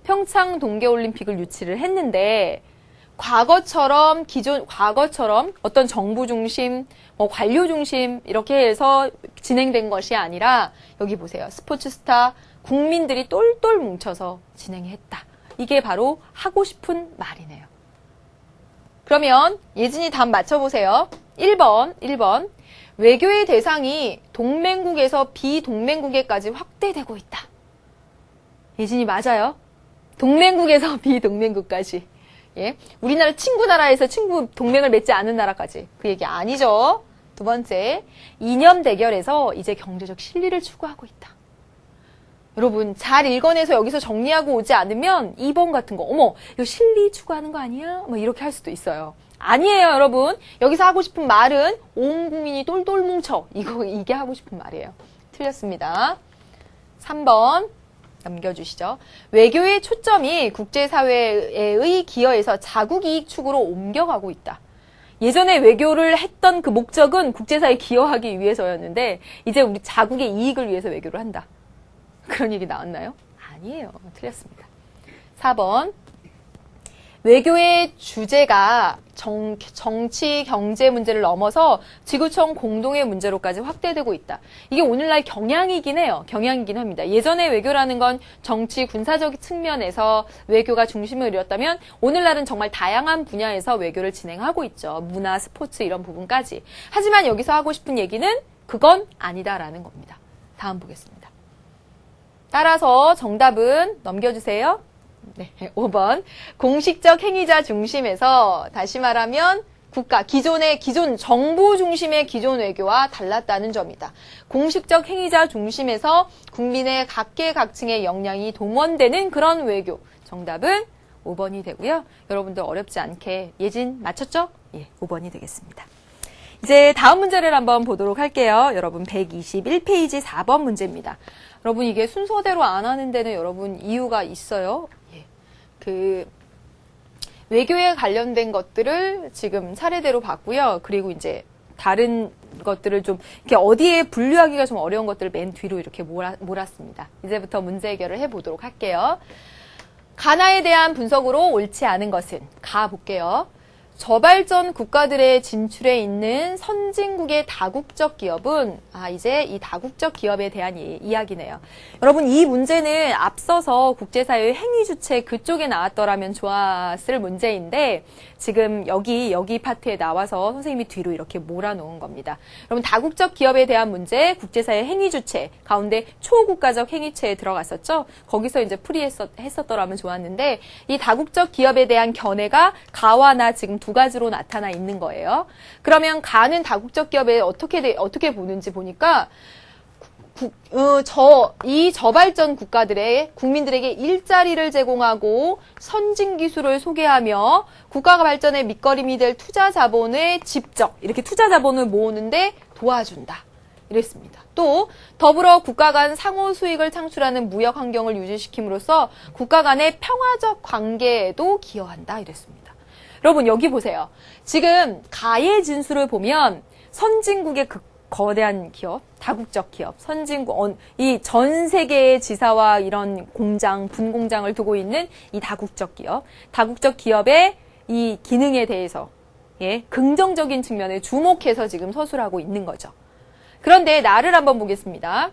평창 동계올림픽을 유치를 했는데 과거처럼 어떤 정부 중심, 관료 중심 이렇게 해서 진행된 것이 아니라 여기 보세요. 스포츠 스타 국민들이 똘똘 뭉쳐서 진행했다. 이게 바로 하고 싶은 말이네요. 그러면 예진이 답 맞춰보세요. 1번. 외교의 대상이 동맹국에서 비동맹국에까지 확대되고 있다. 예진이 맞아요. 동맹국에서 비동맹국까지. 예, 우리나라 친구 나라에서 동맹을 맺지 않은 나라까지. 그 얘기 아니죠. 2번째, 이념 대결에서 이제 경제적 실리를 추구하고 있다. 여러분 잘 읽어내서 여기서 정리하고 오지 않으면 2번 같은 거 이거 실리 추구하는 거 아니야? 이렇게 할 수도 있어요. 아니에요, 여러분. 여기서 하고 싶은 말은 온 국민이 똘똘 뭉쳐. 이게 하고 싶은 말이에요. 틀렸습니다. 3번. 넘겨주시죠. 외교의 초점이 국제사회의 기여에서 자국 이익 축으로 옮겨가고 있다. 예전에 외교를 했던 그 목적은 국제사회에 기여하기 위해서였는데 이제 우리 자국의 이익을 위해서 외교를 한다. 그런 얘기 나왔나요? 아니에요. 틀렸습니다. 4번. 외교의 주제가 정치, 경제 문제를 넘어서 지구촌 공동의 문제로까지 확대되고 있다. 이게 오늘날 경향이긴 해요. 경향이긴 합니다. 예전에 외교라는 건 정치, 군사적 측면에서 외교가 중심을 이뤘다면 오늘날은 정말 다양한 분야에서 외교를 진행하고 있죠. 문화, 스포츠 이런 부분까지. 하지만 여기서 하고 싶은 얘기는 그건 아니다라는 겁니다. 다음 보겠습니다. 따라서 정답은 넘겨주세요. 네, 5번. 공식적 행위자 중심에서 다시 말하면 기존 정부 중심의 기존 외교와 달랐다는 점이다. 공식적 행위자 중심에서 국민의 각계각층의 역량이 동원되는 그런 외교. 정답은 5번이 되고요. 여러분들 어렵지 않게 예진 맞췄죠? 예, 5번이 되겠습니다. 이제 다음 문제를 한번 보도록 할게요. 여러분 121페이지 4번 문제입니다. 여러분 이게 순서대로 안 하는 데는 여러분 이유가 있어요. 예. 외교에 관련된 것들을 지금 차례대로 봤고요. 그리고 이제 다른 것들을 좀 이렇게 어디에 분류하기가 좀 어려운 것들을 맨 뒤로 이렇게 몰았습니다. 이제부터 문제 해결을 해보도록 할게요. 가나에 대한 분석으로 옳지 않은 것은 가볼게요. 저발전 국가들의 진출에 있는 선진국의 다국적 기업은 이제 이 다국적 기업에 대한 이야기네요. 여러분 이 문제는 앞서서 국제사회의 행위 주체 그쪽에 나왔더라면 좋았을 문제인데 지금 여기 파트에 나와서 선생님이 뒤로 이렇게 몰아놓은 겁니다. 여러분 다국적 기업에 대한 문제, 국제사회 행위 주체 가운데 초국가적 행위체에 들어갔었죠. 거기서 이제 풀이했었더라면 좋았는데 이 다국적 기업에 대한 견해가 가와 나 지금 두 가지로 나타나 있는 거예요. 그러면 가는 다국적 기업에 어떻게 보는지 보니까 이 저발전 국가들의 국민들에게 일자리를 제공하고 선진 기술을 소개하며 국가가 발전의 밑거름이 될 투자 자본을 직접 이렇게 투자 자본을 모으는데 도와준다. 이랬습니다. 또 더불어 국가 간 상호 수익을 창출하는 무역 환경을 유지시킴으로써 국가 간의 평화적 관계에도 기여한다. 이랬습니다. 여러분 여기 보세요. 지금 가의 진수를 보면 선진국의 거대한 기업, 다국적 기업, 선진국, 이 전 세계의 지사와 이런 공장, 분공장을 두고 있는 이 다국적 기업의 이 기능에 대해서 긍정적인 측면에 주목해서 지금 서술하고 있는 거죠. 그런데 나를 한번 보겠습니다.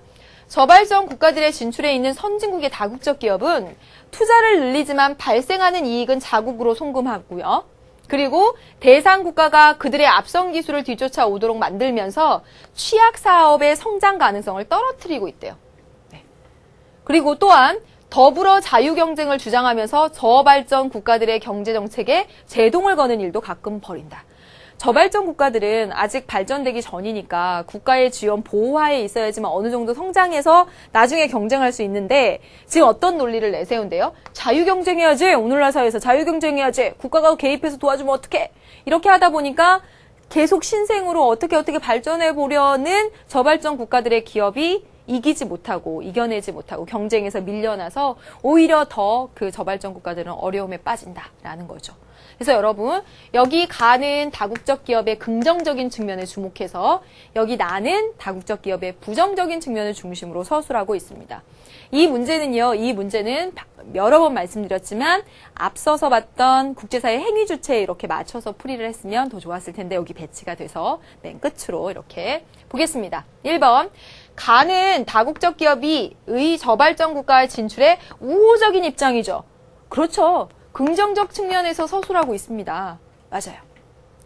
저발전 국가들의 진출에 있는 선진국의 다국적 기업은 투자를 늘리지만 발생하는 이익은 자국으로 송금하고요. 그리고 대상 국가가 그들의 앞선 기술을 뒤쫓아오도록 만들면서 취약 사업의 성장 가능성을 떨어뜨리고 있대요. 네. 그리고 또한 더불어 자유경쟁을 주장하면서 저발전 국가들의 경제정책에 제동을 거는 일도 가끔 벌인다. 저발전 국가들은 아직 발전되기 전이니까 국가의 지원 보호하에 있어야지만 어느 정도 성장해서 나중에 경쟁할 수 있는데 지금 어떤 논리를 내세운대요? 자유경쟁해야지. 오늘날 사회에서 자유경쟁해야지. 국가가 개입해서 도와주면 어떡해. 이렇게 하다 보니까 계속 신생으로 어떻게 발전해 보려는 저발전 국가들의 기업이 이겨내지 못하고 경쟁에서 밀려나서 오히려 더 그 저발전 국가들은 어려움에 빠진다라는 거죠. 그래서 여러분 여기 가는 다국적 기업의 긍정적인 측면에 주목해서 여기 나는 다국적 기업의 부정적인 측면을 중심으로 서술하고 있습니다. 이 문제는 여러 번 말씀드렸지만 앞서서 봤던 국제사회 행위 주체에 이렇게 맞춰서 풀이를 했으면 더 좋았을 텐데 여기 배치가 돼서 맨 끝으로 이렇게 보겠습니다. 1번 가는 다국적 기업이 의 저발전 국가의 진출에 우호적인 입장이죠. 그렇죠. 긍정적 측면에서 서술하고 있습니다. 맞아요.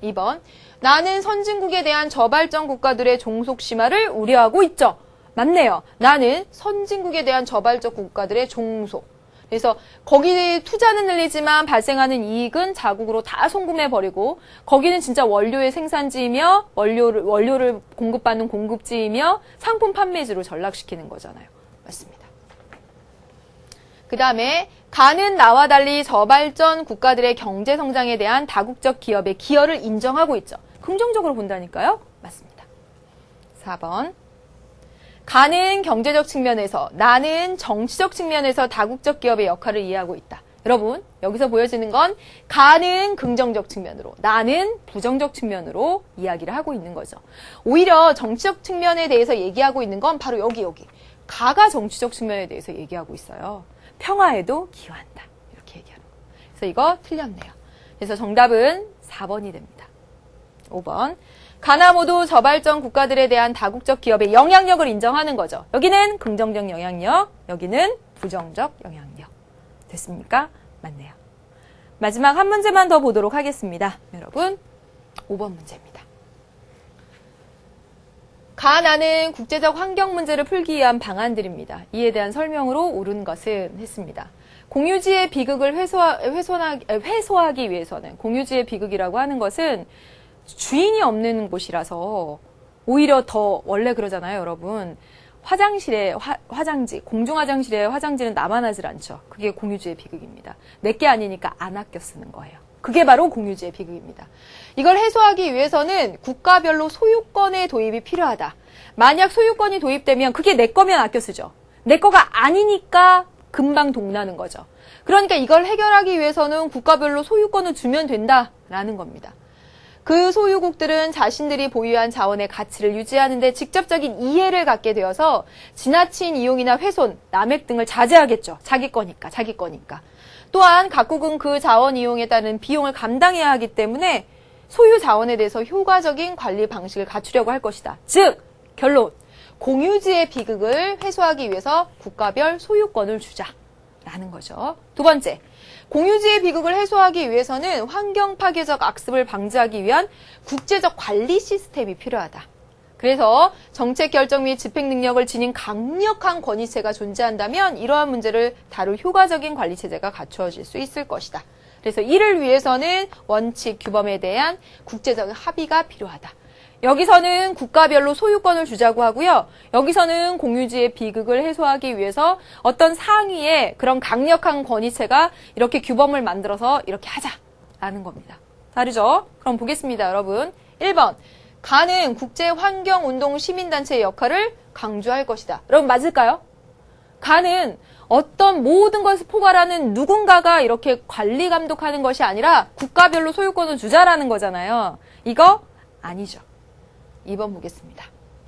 2번 나는 선진국에 대한 저발전 국가들의 종속 심화를 우려하고 있죠. 맞네요. 나는 선진국에 대한 저발적 국가들의 종속. 그래서 거기 투자는 늘리지만 발생하는 이익은 자국으로 다 송금해버리고 거기는 진짜 원료의 생산지이며 원료를 공급받는 공급지이며 상품 판매지로 전락시키는 거잖아요. 맞습니다. 그 다음에 가는 나와 달리 저발전 국가들의 경제 성장에 대한 다국적 기업의 기여를 인정하고 있죠. 긍정적으로 본다니까요. 맞습니다. 4번 가는 경제적 측면에서 나는 정치적 측면에서 다국적 기업의 역할을 이해하고 있다. 여러분 여기서 보여지는 건 가는 긍정적 측면으로 나는 부정적 측면으로 이야기를 하고 있는 거죠. 오히려 정치적 측면에 대해서 얘기하고 있는 건 바로 여기 가가 정치적 측면에 대해서 얘기하고 있어요. 평화에도 기여한다. 이렇게 얘기하는 거. 그래서 이거 틀렸네요. 그래서 정답은 4번이 됩니다. 5번 가나 모두 저발전 국가들에 대한 다국적 기업의 영향력을 인정하는 거죠. 여기는 긍정적 영향력, 여기는 부정적 영향력. 됐습니까? 맞네요. 마지막 한 문제만 더 보도록 하겠습니다. 여러분, 5번 문제입니다. 가나는 국제적 환경 문제를 풀기 위한 방안들입니다. 이에 대한 설명으로 옳은 것은 했습니다. 공유지의 비극을 회소하기 위해서는 공유지의 비극이라고 하는 것은 주인이 없는 곳이라서 오히려 더 원래 그러잖아요, 여러분. 화장실에 화장지, 공중 화장실에 화장지는 나만 하질 않죠. 그게 공유주의 비극입니다. 내게 아니니까 안 아껴 쓰는 거예요. 그게 바로 공유주의 비극입니다. 이걸 해소하기 위해서는 국가별로 소유권의 도입이 필요하다. 만약 소유권이 도입되면 그게 내 거면 아껴 쓰죠. 내 거가 아니니까 금방 동나는 거죠. 그러니까 이걸 해결하기 위해서는 국가별로 소유권을 주면 된다라는 겁니다. 그 소유국들은 자신들이 보유한 자원의 가치를 유지하는 데 직접적인 이해를 갖게 되어서 지나친 이용이나 훼손, 남획 등을 자제하겠죠. 자기 거니까. 또한 각국은 그 자원 이용에 따른 비용을 감당해야 하기 때문에 소유 자원에 대해서 효과적인 관리 방식을 갖추려고 할 것이다. 즉, 결론, 공유지의 비극을 해소하기 위해서 국가별 소유권을 주자라는 거죠. 두 번째, 공유지의 비극을 해소하기 위해서는 환경 파괴적 악습을 방지하기 위한 국제적 관리 시스템이 필요하다. 그래서 정책 결정 및 집행 능력을 지닌 강력한 권위체가 존재한다면 이러한 문제를 다룰 효과적인 관리 체제가 갖추어질 수 있을 것이다. 그래서 이를 위해서는 원칙, 규범에 대한 국제적 합의가 필요하다. 여기서는 국가별로 소유권을 주자고 하고요. 여기서는 공유지의 비극을 해소하기 위해서 어떤 상위의 그런 강력한 권위체가 이렇게 규범을 만들어서 이렇게 하자라는 겁니다. 다르죠? 그럼 보겠습니다, 여러분. 1번. 가는 국제환경운동 시민단체의 역할을 강조할 것이다. 여러분 맞을까요? 가는 어떤 모든 것을 포괄하는 누군가가 이렇게 관리 감독하는 것이 아니라 국가별로 소유권을 주자라는 거잖아요. 이거 아니죠. 2번 보겠습니다.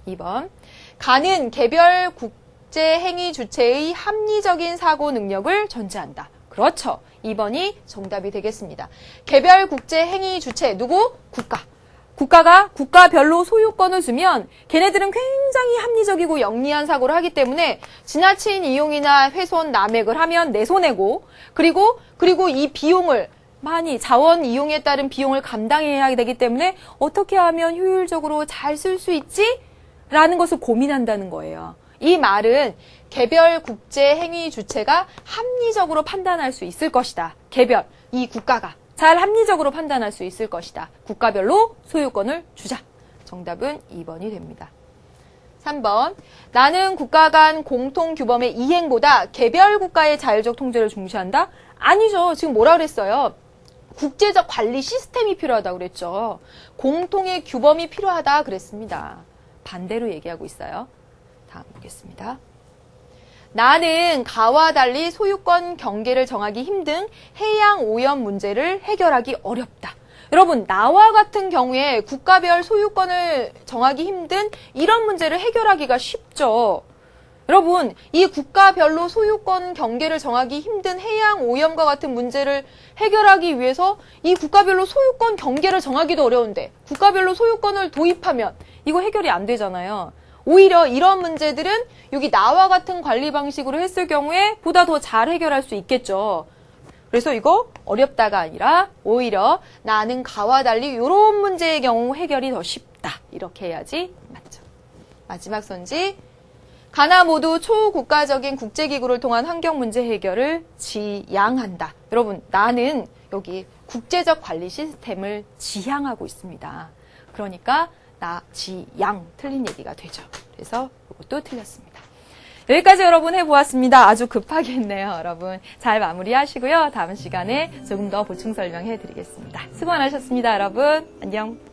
2번. 가는 개별 국제행위 주체의 합리적인 사고 능력을 전제한다. 그렇죠. 2번이 정답이 되겠습니다. 개별 국제행위 주체, 누구? 국가. 국가가 국가별로 소유권을 주면 걔네들은 굉장히 합리적이고 영리한 사고를 하기 때문에 지나친 이용이나 훼손, 남획을 하면 내손해고 그리고 이 비용을 많이 자원 이용에 따른 비용을 감당해야 되기 때문에 어떻게 하면 효율적으로 잘 쓸 수 있지? 라는 것을 고민한다는 거예요. 이 말은 개별 국제 행위 주체가 합리적으로 판단할 수 있을 것이다. 개별, 이 국가가 잘 합리적으로 판단할 수 있을 것이다. 국가별로 소유권을 주자. 정답은 2번이 됩니다. 3번. 나는 국가 간 공통 규범의 이행보다 개별 국가의 자율적 통제를 중시한다? 아니죠. 지금 뭐라 그랬어요? 국제적 관리 시스템이 필요하다고 그랬죠. 공통의 규범이 필요하다 그랬습니다. 반대로 얘기하고 있어요. 다음 보겠습니다. 나는 가와 달리 소유권 경계를 정하기 힘든 해양 오염 문제를 해결하기 어렵다. 여러분, 나와 같은 경우에 국가별 소유권을 정하기 힘든 이런 문제를 해결하기가 쉽죠. 여러분, 이 국가별로 소유권 경계를 정하기 힘든 해양 오염과 같은 문제를 해결하기 위해서 이 국가별로 소유권 경계를 정하기도 어려운데 국가별로 소유권을 도입하면 이거 해결이 안 되잖아요. 오히려 이런 문제들은 여기 나와 같은 관리 방식으로 했을 경우에 보다 더 잘 해결할 수 있겠죠. 그래서 이거 어렵다가 아니라 오히려 나는 가와 달리 이런 문제의 경우 해결이 더 쉽다. 이렇게 해야지 맞죠. 마지막 선지. 가나 모두 초국가적인 국제기구를 통한 환경 문제 해결을 지향한다. 여러분, 나는 여기 국제적 관리 시스템을 지향하고 있습니다. 그러니까 지향 틀린 얘기가 되죠. 그래서 이것도 틀렸습니다. 여기까지 여러분 해보았습니다. 아주 급하게 했네요. 여러분 잘 마무리하시고요. 다음 시간에 조금 더 보충 설명해 드리겠습니다. 수고 많으셨습니다. 여러분 안녕.